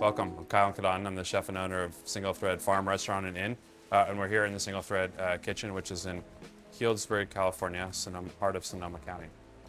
Welcome. I'm Chef Connaughton. I'm the chef and owner of SingleThread Farm Restaurant and Inn, and we're here in the SingleThread kitchen, which is in Healdsburg, California, part of Sonoma County.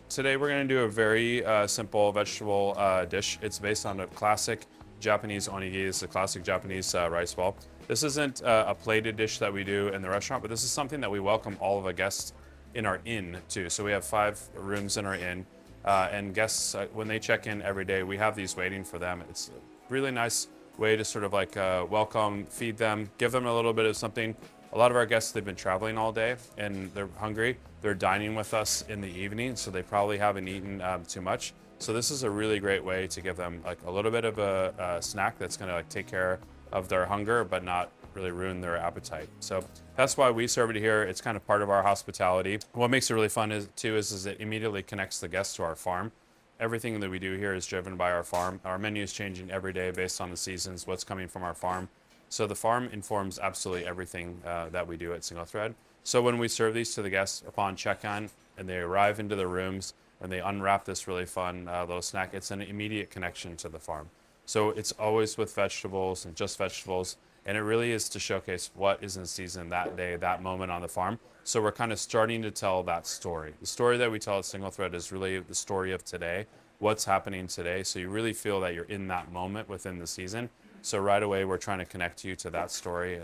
Today we're going to do a very simple vegetable dish. It's based on a classic Japanese onigiri. It's a classic Japanese rice ball. This isn't a plated dish that we do in the restaurant, but this is something that we welcome all of our guests in our inn too. So we have 5 rooms in our inn, and guests, when they check in every day, we have these waiting for them. It's a really nice way to sort of like welcome, feed them, give them a little bit of something. A lot of our guests, they've been traveling all day and they're hungry. They're dining with us in the evening, so they probably haven't eaten too much. So this is a really great way to give them like a little bit of a snack that's going to like take care of their hunger, but not really ruin their appetite. So that's why we serve it here. It's kind of part of our hospitality. What makes it really fun is it immediately connects the guests to our farm. Everything that we do here is driven by our farm. Our menu is changing every day based on the seasons, what's coming from our farm. So the farm informs absolutely everything that we do at SingleThread. So when we serve these to the guests upon check-in and they arrive into their rooms and they unwrap this really fun little snack, it's an immediate connection to the farm. So it's always with vegetables and just vegetables. And it really is to showcase what is in season that day, that moment on the farm. So we're kind of starting to tell that story. The story that we tell at SingleThread is really the story of today, what's happening today. So you really feel that you're in that moment within the season. So right away, we're trying to connect you to that story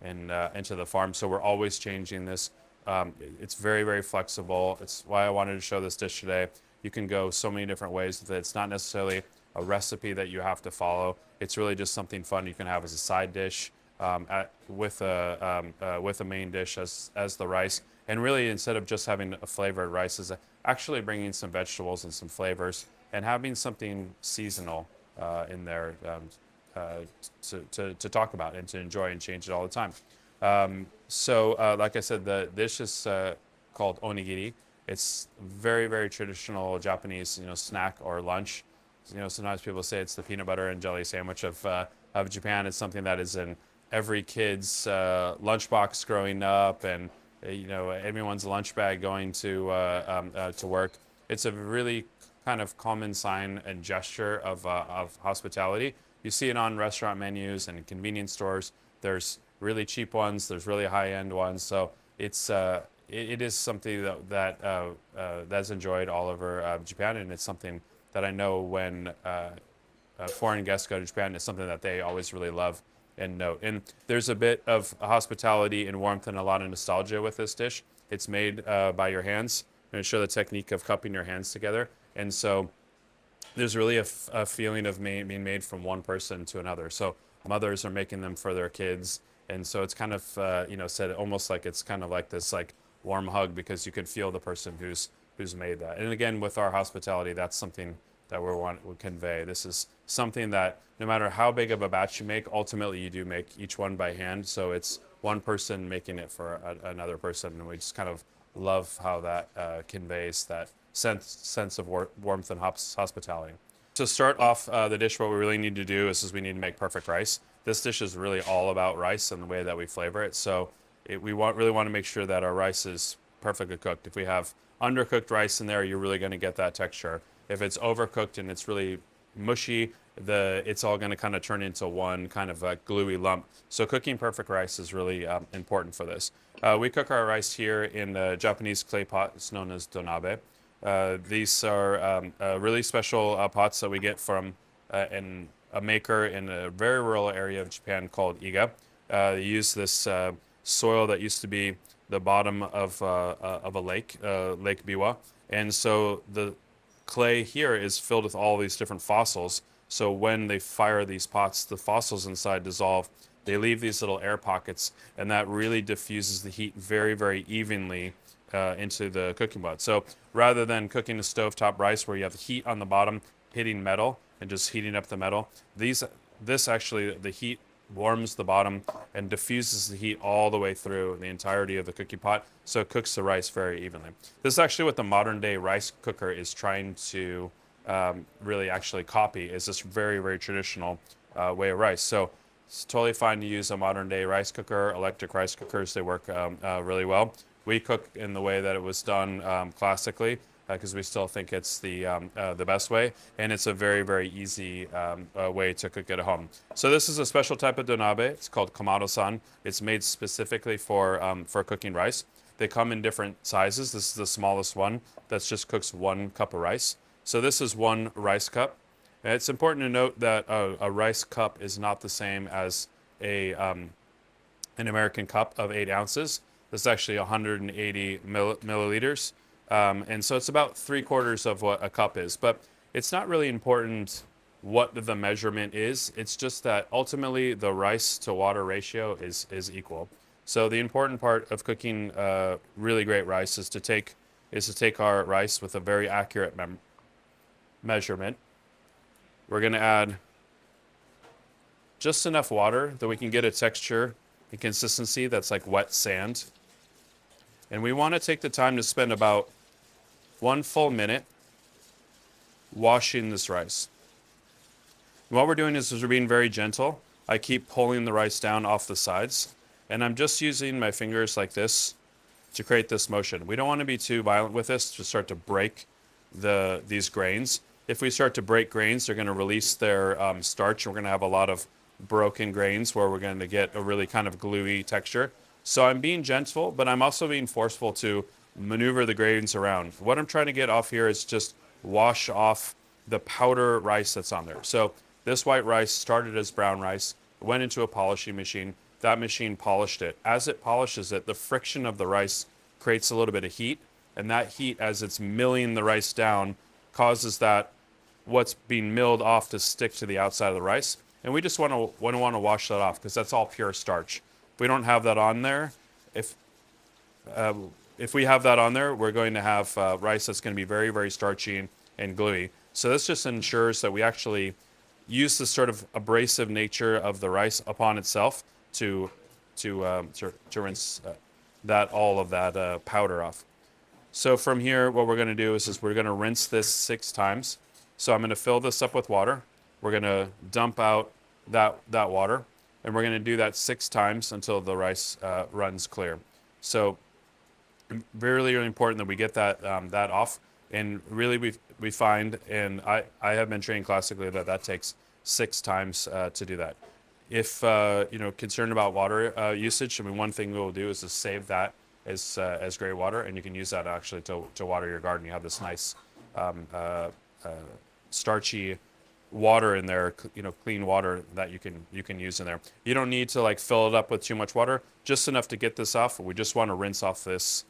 and to the farm. So we're always changing this. It's very, very flexible. It's why I wanted to show this dish today. You can go so many different ways with it. It's not necessarily a recipe that you have to follow. It's really just something fun you can have as a side dish with a main dish as the rice. And really, instead of just having a flavored rice, is actually bringing some vegetables and some flavors and having something seasonal in there to talk about and to enjoy and change it all the time. Like I said, the dish is called onigiri. It's very, very traditional Japanese, snack or lunch. Sometimes people say it's the peanut butter and jelly sandwich of Japan. It's something that is in every kid's lunchbox growing up, and everyone's lunch bag going to work. It's a really kind of common sign and gesture of hospitality. You see it on restaurant menus and convenience stores. There's really cheap ones. There's really high-end ones. So it is something that's enjoyed all over Japan, and it's something that I know when foreign guests go to Japan, it's something that they always really love and note. And there's a bit of hospitality and warmth and a lot of nostalgia with this dish. It's made by your hands. I'm going to show the technique of cupping your hands together. And so there's really a feeling of being made from one person to another. So mothers are making them for their kids. And so it's kind of, said almost like it's kind of like this like warm hug because you could feel the person who's made that. And again, with our hospitality, that's something that we want to convey. This is something that no matter how big of a batch you make, ultimately you do make each one by hand. So it's one person making it for another person. And we just kind of love how that conveys that sense of warmth and hospitality. To start off the dish, what we really need to do is we need to make perfect rice. This dish is really all about rice and the way that we flavor it. So we really want to make sure that our rice is perfectly cooked. If we have undercooked rice in there, you're really going to get that texture. If it's overcooked and it's really mushy, it's all going to kind of turn into one kind of a gluey lump. So cooking perfect rice is really important for this. We cook our rice here in a Japanese clay pot. It's known as donabe. These are really special pots that we get from a maker in a very rural area of Japan called Iga. They use this soil that used to be the bottom of a lake, Lake Biwa. And so the clay here is filled with all these different fossils. So when they fire these pots, the fossils inside dissolve. They leave these little air pockets, and that really diffuses the heat very, very evenly into the cooking pot. So rather than cooking a stovetop rice where you have the heat on the bottom hitting metal and just heating up the metal, this actually, the heat warms the bottom and diffuses the heat all the way through the entirety of the cookie pot, so it cooks the rice very evenly. This is actually what the modern day rice cooker is trying to really actually copy, is this very, very traditional way of rice. So it's totally fine to use a modern day rice cooker. Electric rice cookers, they work really well. We cook in the way that it was done classically, because we still think it's the best way, and it's a very, very easy way to cook it at home. So this is a special type of donabe. It's called kamado-san. It's made specifically for cooking rice. They come in different sizes. This is the smallest one that just cooks 1 cup of rice. So this is 1 rice cup. And it's important to note that a rice cup is not the same as an American cup of 8 ounces. This is actually 180 milliliters. And so it's about 3/4 of what a cup is. But it's not really important what the measurement is. It's just that ultimately the rice to water ratio is equal. So the important part of cooking really great rice is to take our rice with a very accurate measurement. We're going to add just enough water that we can get a texture and consistency that's like wet sand. And we want to take the time to spend about 1 full minute washing this rice. And what we're doing is we're being very gentle. I keep pulling the rice down off the sides, and I'm just using my fingers like this to create this motion. We don't want to be too violent with this to start to break these grains. If we start to break grains, they're going to release their starch. We're going to have a lot of broken grains where we're going to get a really kind of gluey texture. So I'm being gentle, but I'm also being forceful to maneuver the grains around. What I'm trying to get off here is just wash off the powder rice that's on there. So this white rice started as brown rice, went into a polishing machine. That machine polished it. As it polishes it, the friction of the rice creates a little bit of heat, and that heat, as it's milling the rice down, causes that what's being milled off to stick to the outside of the rice. And we just want to wash that off because that's all pure starch. If we don't have that on there, if we have that on there, we're going to have rice that's going to be very, very starchy and gluey. So this just ensures that we actually use the sort of abrasive nature of the rice upon itself to rinse all of that powder off. So from here, what we're going to do is we're going to rinse this 6 times. So I'm going to fill this up with water. We're going to dump out that water, and we're going to do that 6 times until the rice runs clear. So really, really important that we get that off. And really, we find, and I have been trained classically that takes 6 times to do that. If concerned about water usage, I mean, one thing we'll do is to save that as gray water, and you can use that actually to water your garden. You have this nice starchy water in there, clean water that you can use in there. You don't need to like fill it up with too much water, just enough to get this off. We just want to rinse off this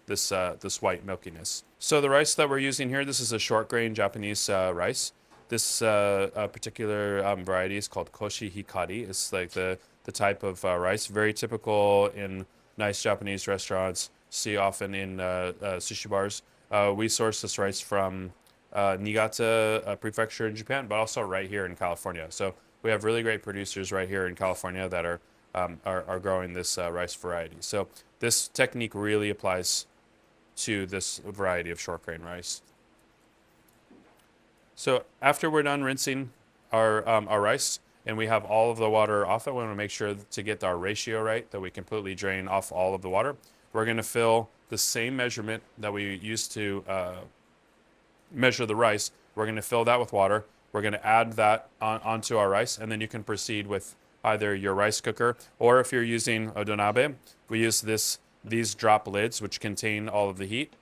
white milkiness. So the rice that we're using here, this is a short grain Japanese rice. This particular variety is called koshi hikari. It's like the type of rice, very typical in nice Japanese restaurants, see often in sushi bars. We source this rice from Niigata prefecture in Japan, but also right here in California. So we have really great producers right here in California that are growing this rice variety. So this technique really applies to this variety of short grain rice. So after we're done rinsing our rice and we have all of the water off it, we want to make sure to get our ratio right, that we completely drain off all of the water. We're going to fill the same measurement that we used to measure the rice. We're going to fill that with water. We're going to add that onto our rice, and then you can proceed with either your rice cooker, or if you're using a donabe, we use these drop lids which contain all of the heat,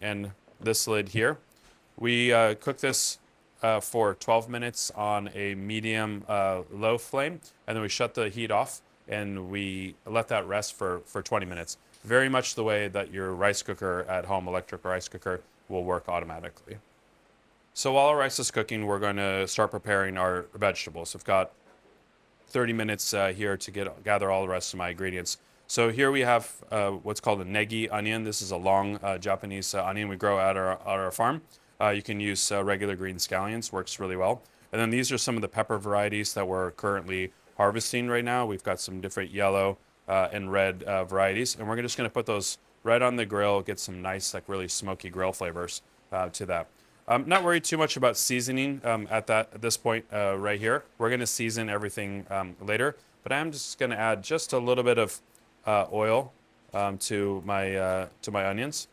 and this lid here. We cook this for 12 minutes on a medium low flame, and then we shut the heat off and we let that rest for 20 minutes. Very much the way that your rice cooker at home, electric rice cooker, will work automatically. So while our rice is cooking, we're going to start preparing our vegetables. I've got 30 minutes here to gather all the rest of my ingredients. So here we have what's called a negi onion. This is a long Japanese onion we grow at our farm. You can use regular green scallions, works really well. And then these are some of the pepper varieties that we're currently harvesting right now. We've got some different yellow and red varieties, and we're just going to put those right on the grill, get some nice, like really smoky grill flavors to that. I'm not worried too much about seasoning at this point right here. We're going to season everything later, but I'm just going to add just a little bit of oil to my onions.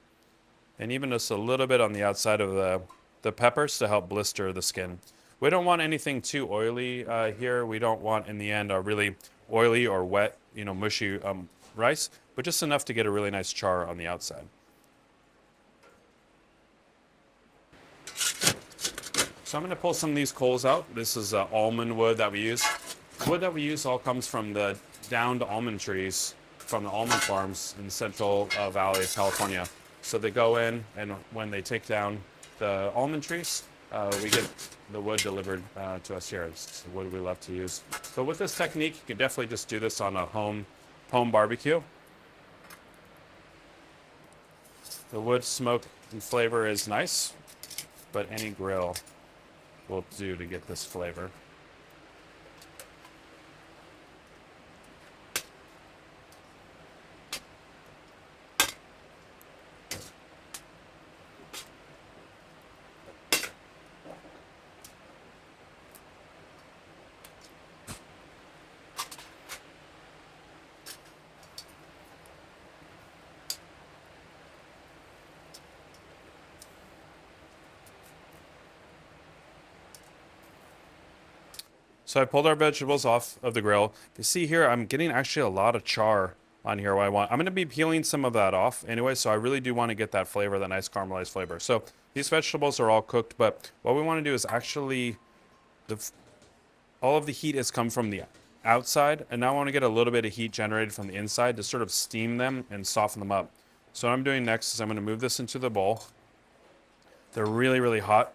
and even just a little bit on the outside of the peppers to help blister the skin. We don't want anything too oily here. We don't want, in the end, a really oily or wet, mushy rice, but just enough to get a really nice char on the outside. So I'm going to pull some of these coals out. This is almond wood that we use. Wood that we use all comes from the downed almond trees from the almond farms in the Central Valley of California. So they go in, and when they take down the almond trees, we get the wood delivered to us here. It's the wood we love to use. So with this technique, you can definitely just do this on a home barbecue. The wood smoke and flavor is nice, but any grill will do to get this flavor. So I pulled our vegetables off of the grill. You see here, I'm getting actually a lot of char on here. What I want, I'm going to be peeling some of that off anyway, so I really do want to get that flavor, that nice caramelized flavor. So these vegetables are all cooked, but what we want to do is actually, all of the heat has come from the outside, and now I want to get a little bit of heat generated from the inside to sort of steam them and soften them up. So what I'm doing next is I'm going to move this into the bowl. They're really, really hot.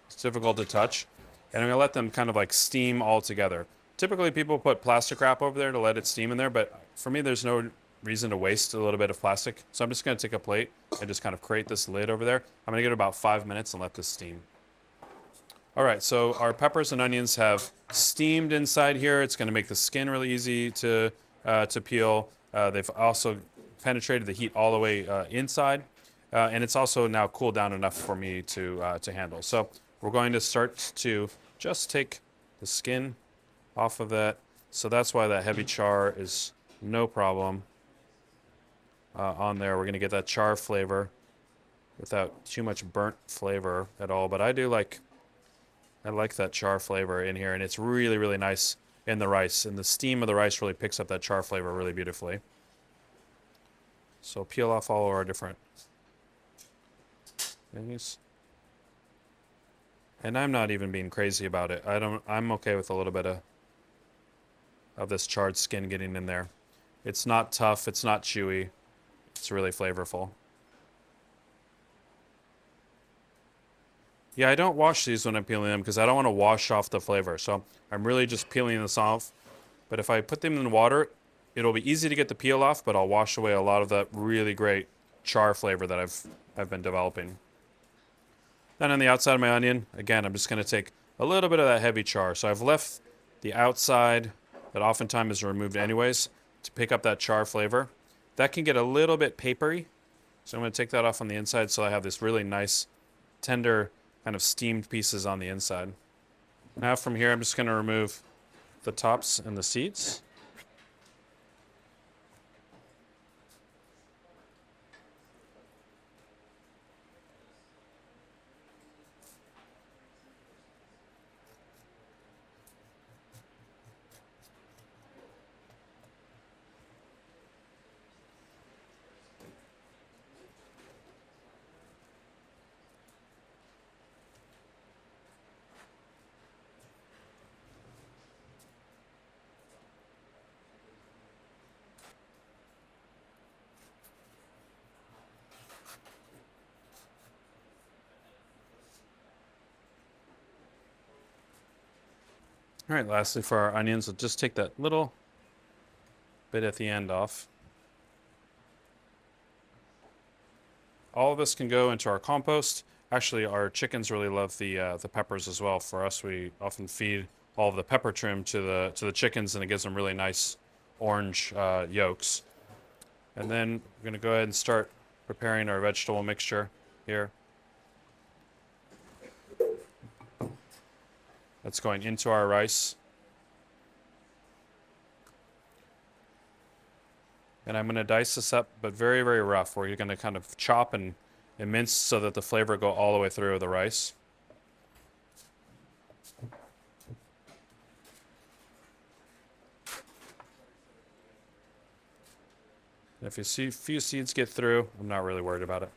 It's difficult to touch. And I'm going to let them kind of like steam all together. Typically, people put plastic wrap over there to let it steam in there, but for me, there's no reason to waste a little bit of plastic. So I'm just going to take a plate and just kind of create this lid over there. I'm going to give it about 5 minutes and let this steam. All right, so our peppers and onions have steamed inside here. It's going to make the skin really easy to peel. They've also penetrated the heat all the way inside, and it's also now cooled down enough for me to handle. So we're going to start to just take the skin off of that. So that's why that heavy char is no problem on there. We're going to get that char flavor without too much burnt flavor at all. But I like that char flavor in here, and it's really, really nice in the rice. And the steam of the rice really picks up that char flavor really beautifully. So peel off all of our different things. And I'm not even being crazy about it. I'm okay with a little bit of this charred skin getting in there. It's not tough, it's not chewy. It's really flavorful. Yeah, I don't wash these when I'm peeling them because I don't want to wash off the flavor. So I'm really just peeling this off. But if I put them in water, it'll be easy to get the peel off, but I'll wash away a lot of that really great char flavor that I've been developing. Then on the outside of my onion, again, I'm just going to take a little bit of that heavy char. So I've left the outside that oftentimes is removed anyways to pick up that char flavor. That can get a little bit papery. So I'm going to take that off on the inside so I have this really nice, tender, kind of steamed pieces on the inside. Now from here, I'm just going to remove the tops and the seeds. All right, lastly for our onions, we'll just take that little bit at the end off. All of this can go into our compost. Actually, our chickens really love the peppers as well. For us, we often feed all of the pepper trim to the chickens, and it gives them really nice orange yolks. And then we're going to go ahead and start preparing our vegetable mixture here. That's going into our rice. And I'm going to dice this up, but very, very rough, where you're going to kind of chop and mince so that the flavor go all the way through the rice. And if you see a few seeds get through, I'm not really worried about it.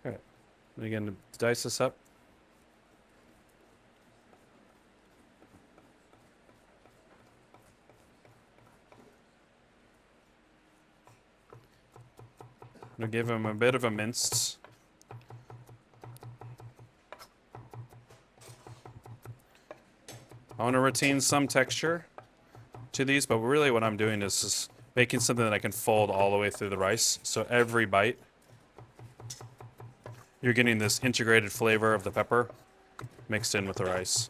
All right. And again, dice this up. I'm going to give him a bit of a minced. I want to retain some texture to these, but really what I'm doing is just making something that I can fold all the way through the rice. So every bite, you're getting this integrated flavor of the pepper mixed in with the rice.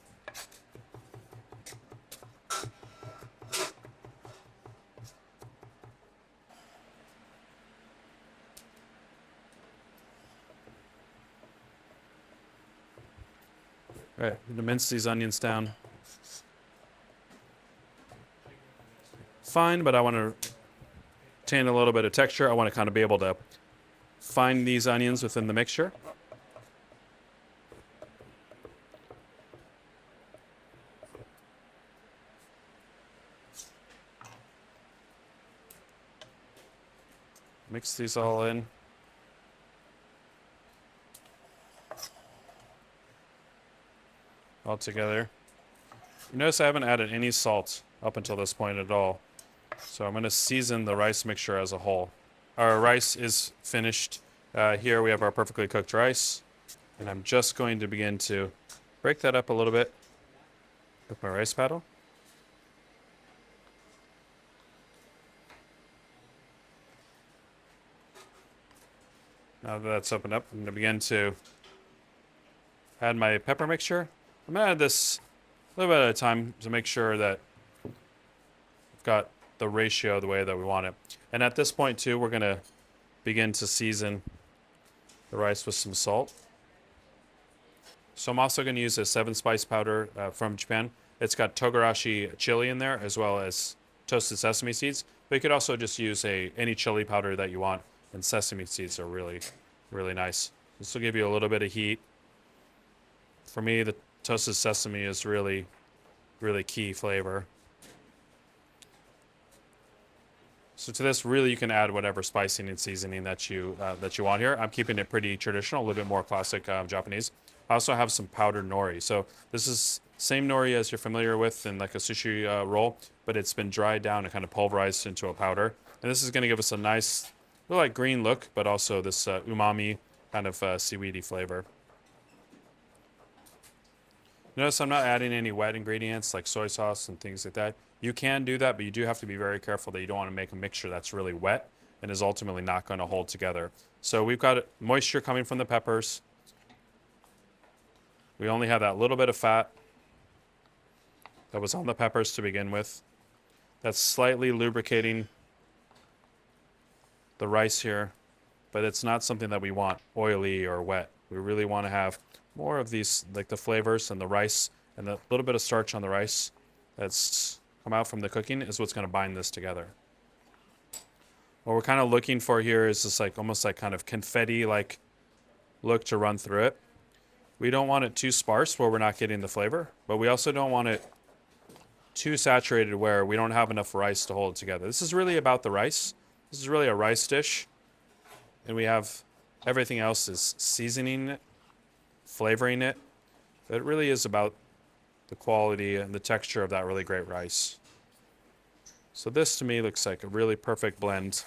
All right, I'm gonna mince these onions down. Fine, but I want to retain a little bit of texture. I want to kind of be able to find these onions within the mixture. Mix these all in. All together. You notice I haven't added any salt up until this point at all. So I'm going to season the rice mixture as a whole. Our rice is finished. Here we have our perfectly cooked rice. And I'm just going to begin to break that up a little bit with my rice paddle. Now that that's opened up, I'm going to begin to add my pepper mixture. I'm going to add this a little bit at a time to make sure that we've got the ratio the way that we want it. And at this point too, we're going to begin to season the rice with some salt. So I'm also going to use a 7-spice powder from Japan. It's got togarashi chili in there as well as toasted sesame seeds. But you could also just use any chili powder that you want, and sesame seeds are really, really nice. This will give you a little bit of heat. For me, the toasted sesame is really, really key flavor. So to this, really, you can add whatever spicing and seasoning that you want here. I'm keeping it pretty traditional, a little bit more classic Japanese. I also have some powdered nori. So this is same nori as you're familiar with in like a sushi roll, but it's been dried down and kind of pulverized into a powder. And this is going to give us a nice, little like green look, but also this umami kind of seaweedy flavor. Notice I'm not adding any wet ingredients like soy sauce and things like that. You can do that, but you do have to be very careful that you don't want to make a mixture that's really wet and is ultimately not going to hold together. So we've got moisture coming from the peppers. We only have that little bit of fat that was on the peppers to begin with. That's slightly lubricating the rice here, but it's not something that we want oily or wet. We really want to have more of these, like the flavors and the rice and the little bit of starch on the rice that's come out from the cooking is what's going to bind this together. What we're kind of looking for here is this like almost like kind of confetti-like look to run through it. We don't want it too sparse where we're not getting the flavor, but we also don't want it too saturated where we don't have enough rice to hold it together. This is really about the rice. This is really a rice dish, and we have everything else is seasoning it, flavoring it. But it really is about the quality and the texture of that really great rice. So this to me looks like a really perfect blend.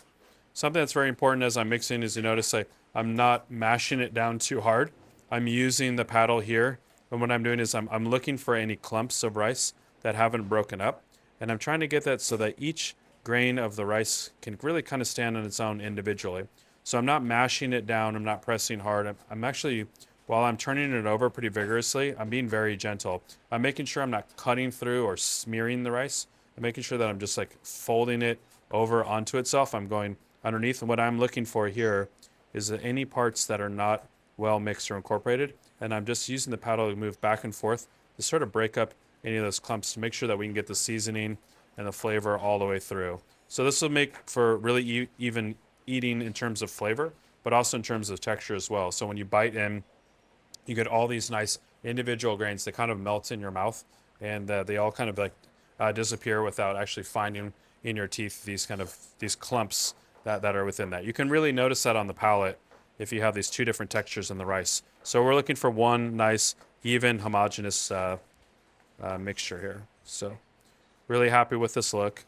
Something that's very important as I'm mixing is you notice I'm not mashing it down too hard. I'm using the paddle here, and what I'm doing is I'm looking for any clumps of rice that haven't broken up, and I'm trying to get that so that each grain of the rice can really kind of stand on its own individually. So I'm not mashing it down, I'm not pressing hard. I'm actually, while I'm turning it over pretty vigorously, I'm being very gentle. I'm making sure I'm not cutting through or smearing the rice. I'm making sure that I'm just like folding it over onto itself. I'm going underneath, and what I'm looking for here is that any parts that are not well mixed or incorporated, and I'm just using the paddle to move back and forth to sort of break up any of those clumps to make sure that we can get the seasoning and the flavor all the way through. So this will make for really even eating in terms of flavor, but also in terms of texture as well. So when you bite in, you get all these nice individual grains that kind of melt in your mouth, and they all kind of like disappear without actually finding in your teeth these clumps that are within that. You can really notice that on the palate if you have these two different textures in the rice. So we're looking for one nice, even, homogeneous mixture here. So really happy with this look.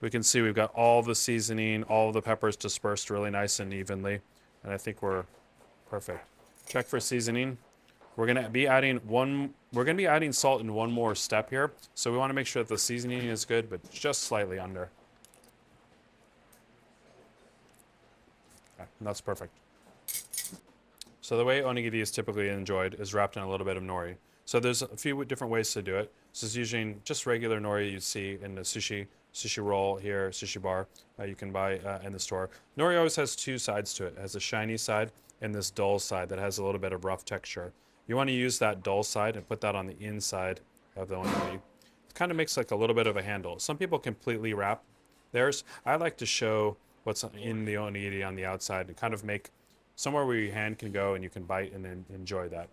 We can see we've got all the seasoning, all the peppers dispersed really nice and evenly, and I think we're perfect. Check for seasoning. We're gonna be adding salt in one more step here. So we want to make sure that the seasoning is good, but just slightly under. Okay, and that's perfect. So the way onigiri is typically enjoyed is wrapped in a little bit of nori. So there's a few different ways to do it. This is using just regular nori you see in the sushi roll here, sushi bar you can buy in the store. Nori always has two sides to it. It has a shiny side and this dull side that has a little bit of rough texture. You want to use that dull side and put that on the inside of the onigiri. It kind of makes like a little bit of a handle. Some people completely wrap theirs. I like to show what's in the onigiri on the outside and kind of make somewhere where your hand can go and you can bite and then enjoy that.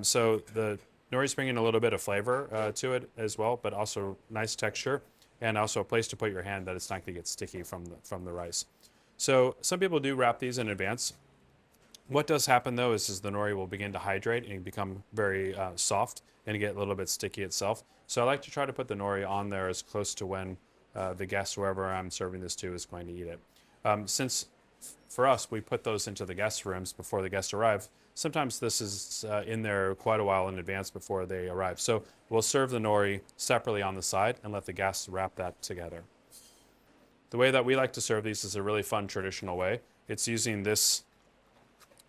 So the nori's bringing a little bit of flavor to it as well, but also nice texture and also a place to put your hand that it's not going to get sticky from the rice. So some people do wrap these in advance. What does happen though is the nori will begin to hydrate and become very soft and get a little bit sticky itself. So I like to try to put the nori on there as close to when the guest, whoever I'm serving this to, is going to eat it. Since for us, we put those into the guest rooms before the guests arrive, sometimes this is in there quite a while in advance before they arrive. So we'll serve the nori separately on the side and let the guests wrap that together. The way that we like to serve these is a really fun traditional way. It's using this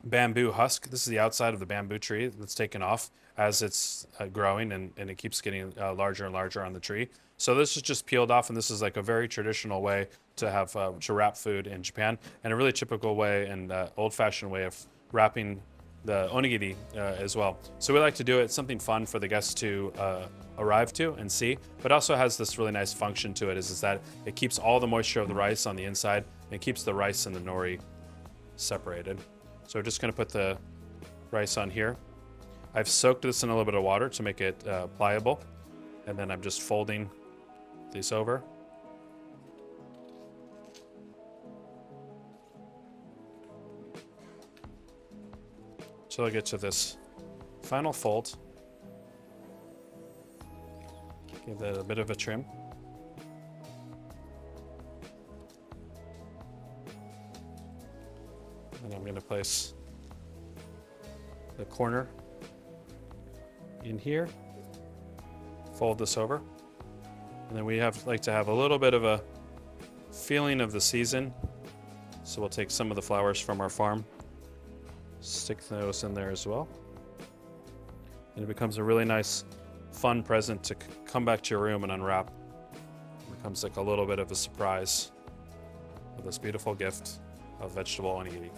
bamboo husk. This is the outside of the bamboo tree that's taken off as it's growing and it keeps getting larger and larger on the tree. So this is just peeled off, and this is like a very traditional way to have to wrap food in Japan, and a really typical way and old-fashioned way of wrapping the onigiri as well. So we like to do it, something fun for the guests to arrive to and see, but also has this really nice function to it is that it keeps all the moisture of the rice on the inside and keeps the rice and the nori separated. So we're just going to put the rice on here. I've soaked this in a little bit of water to make it pliable, and then I'm just folding these over. Till I get to this final fold. Give that a bit of a trim. And I'm going to place the corner in here, fold this over, and then we like to have a little bit of a feeling of the season. So we'll take some of the flowers from our farm, stick those in there as well, and it becomes a really nice, fun present to come back to your room and unwrap. It becomes like a little bit of a surprise of this beautiful gift of vegetable onigiri.